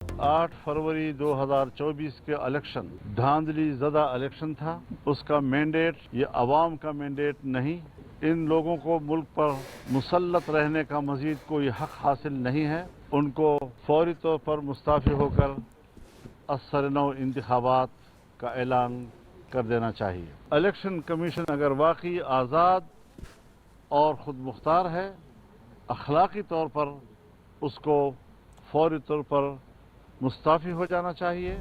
8 फरवरी 2024 के इलेक्शन धांधली ज़दा इलेक्शन था। उसका मैंडेट ये अवाम का मैंडेट नहीं। इन लोगों को मुल्क पर मुसल्लत रहने का मजीद कोई हक हासिल नहीं है। उनको फौरी तौर पर मुस्ताफ़ी होकर असर-नौ इंतखाबात का ऐलान कर देना चाहिए। इलेक्शन कमीशन अगर वाकई आज़ाद और ख़ुद मुख्तार है, अखलाकी तौर पर उसको फौरी तौर पर मुस्ताफ़ी हो जाना चाहिए।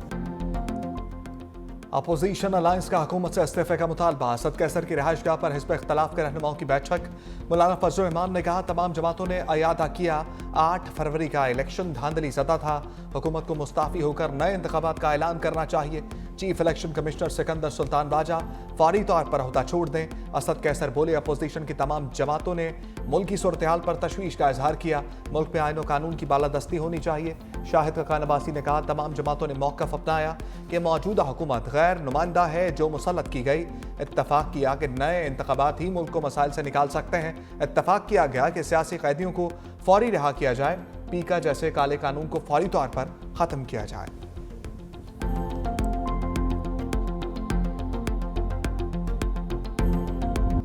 अपोजिशन अलायंस का हुकूमत से इस्तीफे का मुतालबा। असद कैसर की रिहाइशगाह पर हिज़्ब इख्तलाफ के रहनुमाओं की बैठक। मौलाना फजल रहमान ने कहा, तमाम जमातों ने अयादा किया 8 फरवरी का इलेक्शन धांधली ज़दा था। हुकूमत को मुस्ताफ़ी होकर नए इंतखाबात का ऐलान करना चाहिए। Chief election commissioner Sikandar Sultan बाजा फौरी तौर पर ओहदा छोड़ दें। असद कैसर बोले, अपोजिशन की तमाम जमातों ने मुल्क की सूरत हाल पर तशवीश का इजहार किया। मुल्क में आईन और कानून की बालादस्ती होनी चाहिए। शाहिद खान अब्बासी ने कहा, तमाम जमातों ने मौक़िफ़ अपनाया कि मौजूदा हुकूमत गैर नुमाइंदा है जो मुसल्लत की गई। इत्तफाक किया कि नए इंतखाबात ही मुल्क को मसाइल से निकाल सकते हैं। इत्तफाक किया गया कि सियासी कैदियों को फौरी रिहा किया जाए। पीका जैसे काले कानून को फौरी तौर पर ख़त्म किया जाए।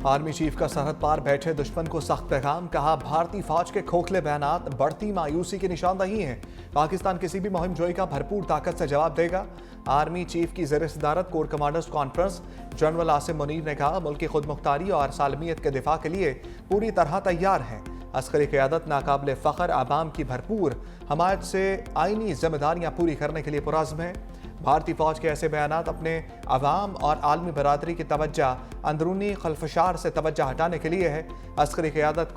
आर्मी चीफ का सरहद पार बैठे दुश्मन को सख्त पैगाम। कहा, भारतीय फौज के खोखले बयानात बढ़ती मायूसी की निशानदही हैं। पाकिस्तान किसी भी मुहिम जोई का भरपूर ताकत से जवाब देगा। आर्मी चीफ की ज़ेर सदारत core commanders conference. General Asim Munir ने कहा, मुल्क की खुद मुख्तारी और सालमियत के दिफा के लिए पूरी तरह तैयार हैं। अस्करी क़यादत नाकाबिल फ़ख्र आवाम की भरपूर हमायत से आइनी जिम्मेदारियाँ पूरी करने के लिए पुरज़्म है। भारतीय फौज के ऐसे बयानात अपने अवाम और आलमी बरादरी की तवज्जो अंदरूनी खलफशार से तवज्जो हटाने के लिए है। अस्करी क़यादत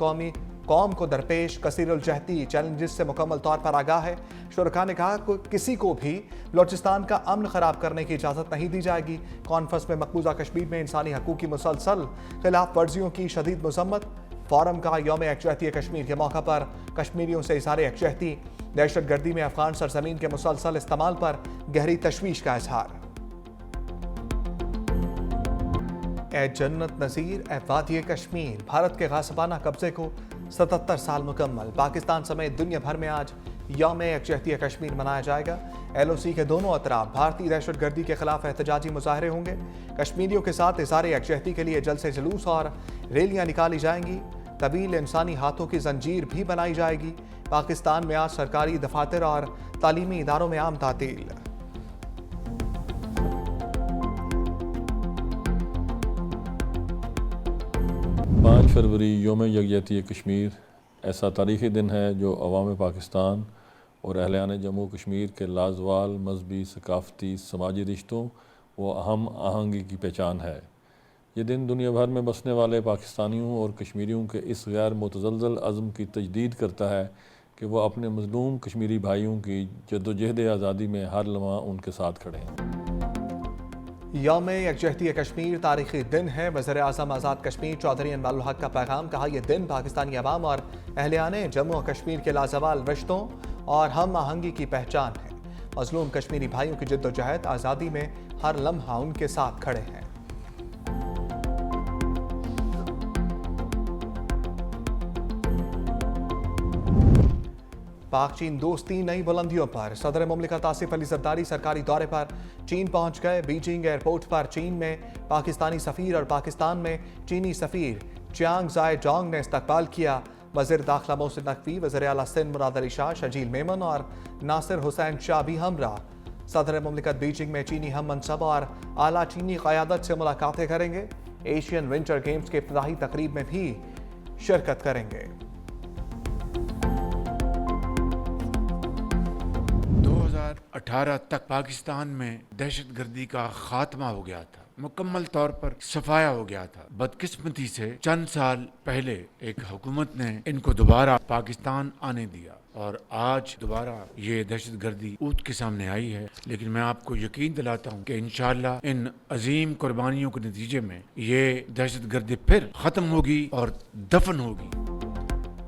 कौम को दरपेश कसीरुल-जहती चैलेंजेस से मुकम्मल तौर पर आगाह है। शुरका ने कहा कि किसी को भी बलूचिस्तान का अमन ख़राब करने की इजाज़त नहीं दी जाएगी। कॉन्फ्रेंस में मकबूजा कश्मीर में इंसानी हकूक़ की मुसलसल खिलाफ वर्जियों की शदीद मज़म्मत। फोरम का यौम यकजहती कश्मीर के मौका पर कश्मीरियों से इज़हार यकजहती। दहशतगर्दी में अफगान सरजमीन के मुसलसल इस्तेमाल पर गहरी तशवीश का इजहार। ए जन्नत नज़ीर ए वादी कश्मीर। भारत के गासिबाना कब्जे को 77 साल मुकम्मल। पाकिस्तान समेत दुनिया भर में आज यौम यकजहती कश्मीर मनाया जाएगा। LOC के दोनों अतराफ भारतीय दहशतगर्दी के खिलाफ एहतजाजी मुजाहरे होंगे। कश्मीरियों के साथ इज़हार यकजहती के लिए जलसे जुलूस और रैलियां निकाली जाएंगी। तवील इंसानी हाथों की जंजीर भी बनाई जाएगी। पाकिस्तान में आज सरकारी दफातर और तालीमी इदारों में आम तातील। 5 फरवरी यौम यकजहती कश्मीर ऐसा तारीख़ी दिन है जो अवाम पाकिस्तान और अहलियान जम्मू कश्मीर के लाजवाल मजहबी सकाफ़ती समाजी रिश्तों व हम आहंगी की पहचान है। ये दिन दुनिया भर में बसने वाले पाकिस्तानियों और कश्मीरियों के इस गैर मुतज़लज़ल अज़्म की तजदीद करता है कि वह अपने मज़लूम कश्मीरी भाइयों की जद्दोजहद आज़ादी में हर लम्हा उनके साथ खड़े हैं। यौम यकजहती कश्मीर तारीख़ी दिन है। वज़ीर आज़म आज़ाद कश्मीर चौधरी अनवारुल हक का पैगाम। कहा, यह दिन पाकिस्तानी अवाम और अहलियान जम्मू और कश्मीर के लाजवाल रिश्तों और हम आहंगी की पहचान है। मज़लूम कश्मीरी भाइयों की जद्दोजहद आज़ादी में हर लम्हा उनके साथ खड़े हैं। पाक चीन दोस्ती नई बुलंदियों पर। सदर मुमलिकत आसिफ अली ज़रदारी सरकारी दौरे पर चीन पहुंच गए। बीजिंग एयरपोर्ट पर चीन में पाकिस्तानी सफ़ीर और पाकिस्तान में चीनी सफ़ीर चियांग जाए जोंग ने इस्तकबाल किया। वज़ीर दाखिला मोहसिन नकवी, वज़ीर आला सिंध मुराद अली शाह, शजील मेमन और नासिर हुसैन शाह भी हमरा। सदर मुमलिकत बीजिंग में चीनी हम मनसब और आला चीनी क़यादत से मुलाकातें करेंगे। एशियन विंटर गेम्स के इब्तिदाई तकरीब में भी शिरकत करेंगे। 2018 तक पाकिस्तान में दहशतगर्दी का खात्मा हो गया था, मुकम्मल तौर पर सफाया हो गया था। बदकिस्मती से चंद साल पहले एक हुकूमत ने इनको दोबारा पाकिस्तान आने दिया और आज दोबारा ये दहशतगर्दी ऊँट के सामने आई है। लेकिन मैं आपको यकीन दिलाता हूँ कि इंशाअल्लाह इन अजीम कुर्बानियों के नतीजे में ये दहशतगर्दी फिर खत्म होगी और दफन होगी।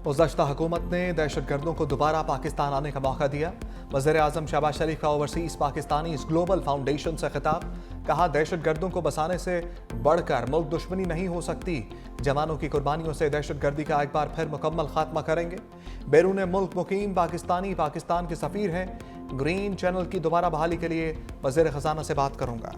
गुज़श्ता हुकूमत ने दहशतगर्दों को दोबारा पाकिस्तान आने का मौका दिया। वज़ीर आज़म शहबाज शरीफ का ओवरसीज़ पाकिस्तानी ग्लोबल फाउंडेशन से खिताब। कहा, दहशतगर्दों को बसाने से बढ़कर मुल्क दुश्मनी नहीं हो सकती। जवानों की कुर्बानियों से दहशतगर्दी का एक बार फिर मुकम्मल खात्मा करेंगे। बैरून मुल्क मुकीम पाकिस्तानी पाकिस्तान के सफ़ीर हैं। ग्रीन चैनल की दोबारा बहाली के लिए वज़ीर खजाना से बात करूंगा।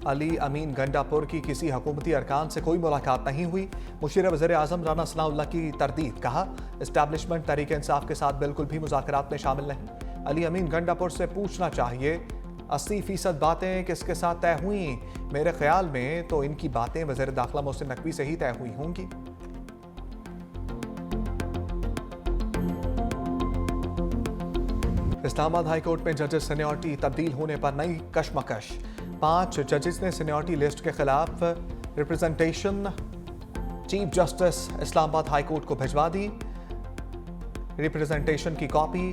अली अमीन गंडापुर की किसी हुकूमती अरकान से कोई मुलाकात नहीं हुई। मुशीर वज़ीर आज़म राना सनाउल्लाह की तरदीद, कहा इस्टेब्लिशमेंट तहरीक इंसाफ के साथ बिल्कुल भी मुज़ाकरात में शामिल नहीं। अली अमीन गंडापुर से पूछना चाहिए 80% बातें किसके साथ तय हुई। मेरे ख्याल में तो इनकी बातें वज़ीर दाखिला मोहसिन नकवी से ही तय हुई होंगी। इस्लामाबाद हाई कोर्ट में जजेस सीनियरिटी तब्दील होने पर नई कशमकश। 5 जजेस ने सीनियरिटी लिस्ट के खिलाफ representation chief justice Islamabad high court को भिजवा दी। रिप्रेजेंटेशन की copy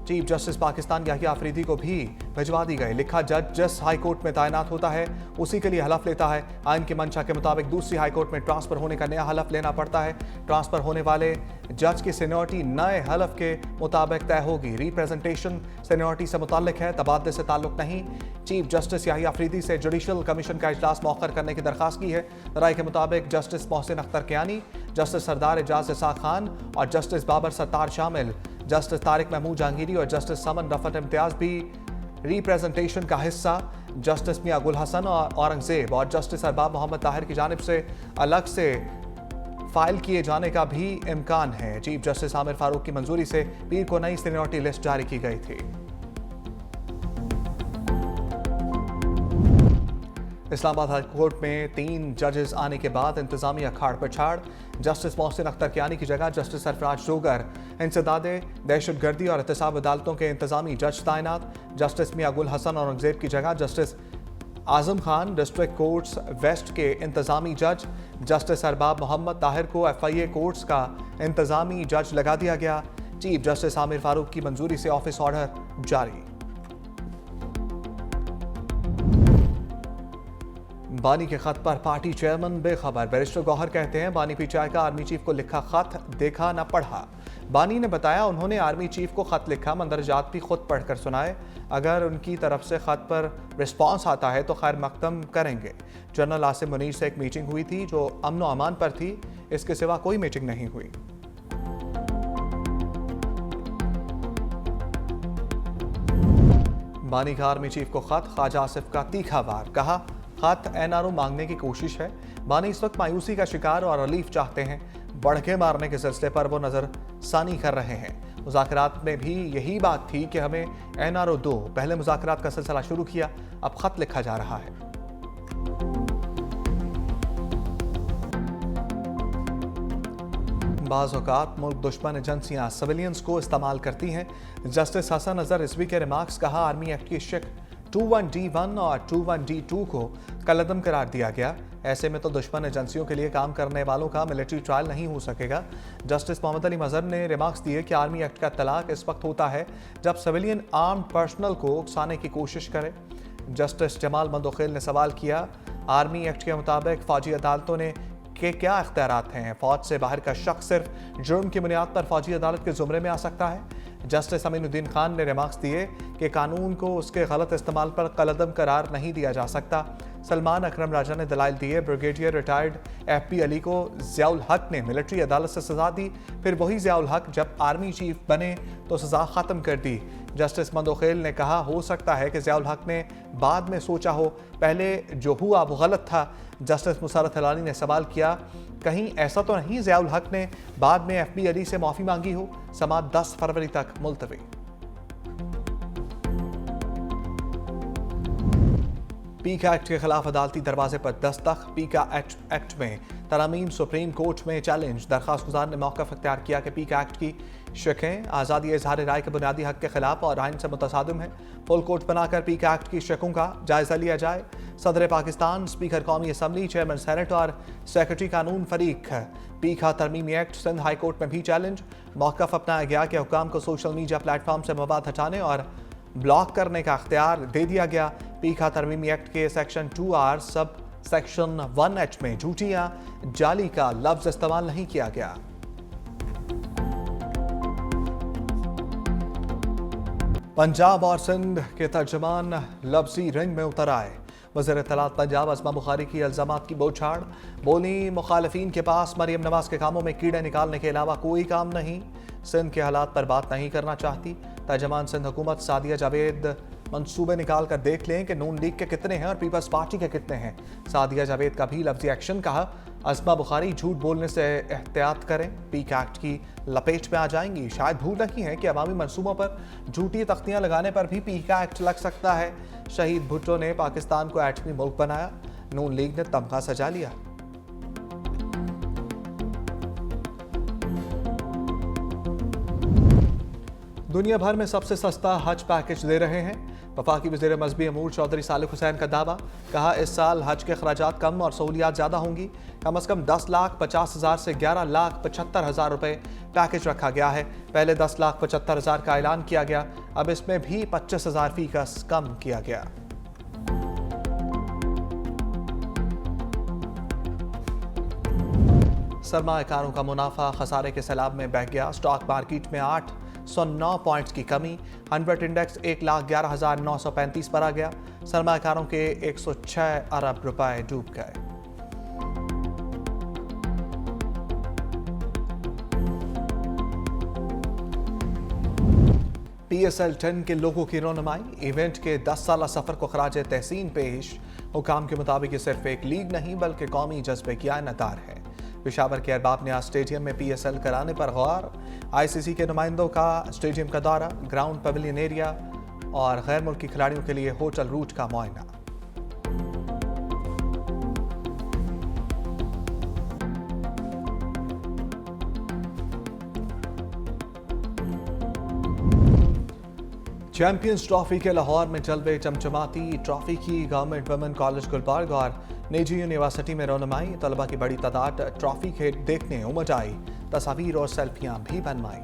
chief justice Pakistan Yahya Afridi को भी भिजवा दी गई। लिखा, जज जिस हाई कोर्ट में तैनात होता है उसी के लिए हलफ लेता है। आइन की मंशा के मुताबिक दूसरी हाई कोर्ट में ट्रांसफर होने का नया हलफ लेना पड़ता है। ट्रांसफर होने वाले जज की सीनियरिटी नए हलफ के मुताबिक तय होगी। रिप्रेजेंटेशन सीनियरिटी से मुताल्लिक है, तबादले से ताल्लुक नहीं। चीफ जस्टिस याहिया अफरीदी से जुडिशल कमीशन का इजलास मौखर करने की दरखास्त की है। राय के मुताबिक जस्टिस मोहसिन अख्तर कियानी, जस्टिस सरदार एजाज इसाक खान और जस्टिस बाबर सत्तार शामिल, जस्टिस तारिक महमूद जहांगीरी और जस्टिस समन रफत इम्तियाज भी रिप्रेजेंटेशन का हिस्सा। जस्टिस मियां गुल हसन और औरंगजेब और जस्टिस अरबाब मोहम्मद ताहिर की जानिब से अलग से फाइल किए जाने का भी इम्कान है। चीफ जस्टिस आमिर फारूक की मंजूरी से पीर को नई सीनियरिटी लिस्ट जारी की गई थी। इस्लामाबाद हाई कोर्ट में 3 जजेस आने के बाद इंतजामी अखाड़ पछाड़। जस्टिस मोहसिन अख्तर कियानी की जगह जस्टिस सरफराज जोगर, इंसदादे दहशतगर्दी और एहतसाब अदालतों के इंतजामी जज तैनात। जस्टिस मियां गुल हसन औरंगजेब की जगह justice Azam Khan district courts waste के इंतजामी जज। जस्टिस अरबाब मोहम्मद ताहिर को FIA कोर्ट्स का इंतजामी जज लगा दिया गया। चीफ जस्टिस आमिर फारूक की मंजूरी से ऑफिस ऑर्डर जारी। बानी के खत पर पार्टी चेयरमैन बेखबर। बैरिस्टर गौहर कहते हैं, बानी पीटीआई का आर्मी चीफ को लिखा खत देखा न पढ़ा। बानी ने बताया उन्होंने आर्मी चीफ को खत लिखा, मंदरजात भी खुद पढ़कर सुनाए। अगर उनकी तरफ से खत पर रिस्पांस आता है तो खैर मकदम करेंगे। जनरल आसिम मुनीर से एक मीटिंग हुई थी जो अमन व अमान पर थी, इसके सिवा कोई मीटिंग नहीं हुई। बानी का आर्मी चीफ को खत, ख्वाजा आसिफ का तीखा वार। कहा, खत NRO मांगने की कोशिश है। बानी इस वक्त मायूसी का शिकार और रिलीफ चाहते हैं। बढ़ के मारने के सिलसिले पर वो नजर सानी कर रहे हैं। मुज़ाकरात में भी यही बात थी कि हमें NRO 2 पहले मुज़ाकरात का सिलसिला शुरू किया, अब खत लिखा जा रहा है। बाज़ औक़ात मुल्क दुश्मन एजेंसियां सिविलियंस को इस्तेमाल करती हैं। जस्टिस हसन अजहर रिजवी के रिमार्क्स। कहा, आर्मी एक्ट की शिक 21D1 और 21D2 को कलअदम करार दिया गया। ऐसे में तो दुश्मन एजेंसियों के लिए काम करने वालों का मिलिट्री ट्रायल नहीं हो सकेगा। जस्टिस मोहम्मद अली मजहर ने रिमार्क्स दिए कि आर्मी एक्ट का तलाक इस वक्त होता है जब सिविलियन आर्म्ड पर्सनल को उकसाने की कोशिश करे। जस्टिस जमाल मंदोखेल ने सवाल किया, आर्मी एक्ट के मुताबिक फौजी अदालतों ने के क्या इख्तियारात हैं? फौज से बाहर का शख्स सिर्फ जुर्म की बुनियाद पर फौजी अदालत के जुमरे में आ सकता है। जस्टिस अमीनुद्दीन खान ने रिमार्क्स दिए कि कानून को उसके गलत इस्तेमाल पर कलअदम करार नहीं दिया जा सकता। सलमान अकरम राजा ने दलाइल दिए, ब्रिगेडियर रिटायर्ड FP अली को ज़ियाउल हक ने मिलिट्री अदालत से सज़ा दी, फिर वही ज़ियाउल हक जब आर्मी चीफ बने तो सज़ा ख़त्म कर दी। जस्टिस मंदोखेल ने कहा, हो सकता है कि ज़ियाउल हक ने बाद में सोचा हो पहले जो हुआ वो गलत था। जस्टिस मुसरत हिलानी ने सवाल किया, कहीं ऐसा तो नहीं ज़ियाउल हक ने बाद में FP अली से माफ़ी मांगी हो? समाअत 10 फरवरी तक मुलतवी। पीका एक्ट के खिलाफ अदालती दरवाजे पर दस्तक। पीका एक्ट में तरमीम सुप्रीम कोर्ट में चैलेंज। दरखास्त गुजार ने मौक़िफ़ इख्तियार किया कि पीका एक्ट की शिकें आज़ादी इज़हार राय के बुनियादी हक के खिलाफ और आइन से मुतसादिम है। फुल कोर्ट बनाकर पीका एक्ट की शिकों का जायज़ा लिया जाए। सदर पाकिस्तान, स्पीकर कौमी असम्बली, चेयरमैन सेनेट और सेक्रेटरी कानून फरीक। पीका तरमीमी एक्ट सिंध हाई कोर्ट में भी चैलेंज। मौक़िफ़ अपनाया गया कि हुक्काम को सोशल मीडिया प्लेटफॉर्म से मवाद हटाने और ब्लॉक करने का अख्तियार दे दिया गया। पीका तरमीमी एक्ट के section 2R sub section 1H में झूठी या जाली का लफ्ज इस्तेमाल नहीं किया गया। पंजाब और सिंध के तर्जमान लफ्जी रिंग में उतर आए। वज़ीर इत्तलात पंजाब अस्मा बुखारी की इल्ज़ामात की बौछार, बोली मुखालिफिन के पास मरियम नवाज के कामों में कीड़े निकालने के अलावा कोई काम नहीं, सिंध के हालात पर बात नहीं करना चाहती। तर्जमान सिंध हुकूमत सादिया जावेद मंसूबे निकाल कर देख लें कि नून लीग के कितने हैं और पीपल्स पार्टी के कितने हैं। सादिया जावेद का भी लफ्जी एक्शन कहा। अस्मा बुखारी झूठ बोलने से एहतियात करें, पीक एक्ट की लपेट में आ जाएंगी। शायद भूल नहीं है कि अवामी मनसूबों पर झूठी तख्तियां लगाने पर भी पीक एक्ट लग सकता है। शहीद भुट्टो ने पाकिस्तान को एटमी मुल्क बनाया, नून लीग ने तमगा सजा लिया। दुनिया भर में सबसे सस्ता हज पैकेज दे रहे हैं। वफाकी वज़ीर मज़हबी अमूर चौधरी सालिक हुसैन का दावा, कहा इस साल हज के अखराजात कम और सहूलियात ज़्यादा होंगी। कम अज़ कम 10,50,000 से 11,75,000 रुपये पैकेज रखा गया है। पहले 10,75,000 का ऐलान किया गया, अब इसमें भी 25,000% कम किया गया। सरमाएकारों का मुनाफा खसारे के सैलाब में बह गया। स्टॉक मार्केट में 809 पॉइंट्स की कमी, 100 इंडेक्स 1,11,935 पर आ गया। सरमाएकारों के 106 अरब रुपए डूब गए। PSL 10 के लोगों की रोनुमाई, इवेंट के 10 साला सफर को खराज तहसीन पेश। हुकाम के मुताबिक ये सिर्फ एक लीग नहीं बल्कि कौमी जज्बे की आयनादार है। पेशावर के अरबाब न्याज स्टेडियम में PSL कराने पर गौर। ICC के नुमाइंदों का स्टेडियम का दौरा, ग्राउंड पवेलियन एरिया और गैर मुल्की खिलाड़ियों के लिए होटल रूट का मुआयना। चैंपियंस ट्रॉफी के लाहौर में जलवे चमचमाती ट्रॉफी की गवर्नमेंट वुमेन कॉलेज गुलबर्ग और निजी यूनिवर्सिटी में रोनुमाई। तलबा की बड़ी तादाद ट्रॉफी के देखने उमड़ आई, तस्वीर और सेल्फियां भी बनवाई।